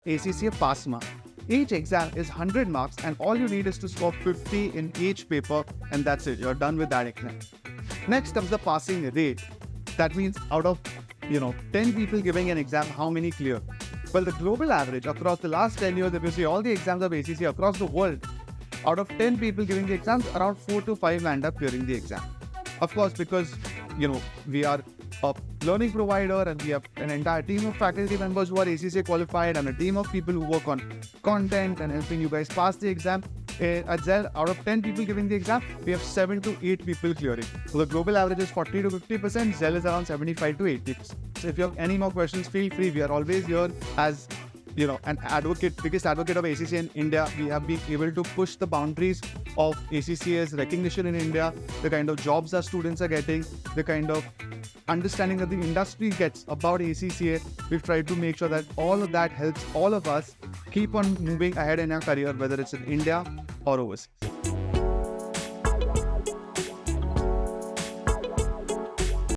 ACCA pass mark. Each exam is 100 marks and all you need is to score 50 in each paper and that's it. You're done with that exam. Next comes the passing rate. That means out of 10 people giving an exam, how many clear? Well, the global average across the last 10 years, if you see all the exams of ACCA across the world, out of 10 people giving the exams, around 4 to 5 land up clearing the exam. Of course, because we are a learning provider and we have an entire team of faculty members who are ACCA qualified and a team of people who work on content and helping you guys pass the exam. At Zell, out of 10 people giving the exam, we have 7 to 8 people clearing. So the global average is 40 to 50%. Zell is around 75 to 80%. So if you have any more questions, feel free. We are always here as an advocate, biggest advocate of ACCA in India. We have been able to push the boundaries of ACCA's recognition in India, the kind of jobs our students are getting, the kind of understanding that the industry gets about ACCA. We've tried to make sure that all of that helps all of us keep on moving ahead in our career, whether it's in India or overseas.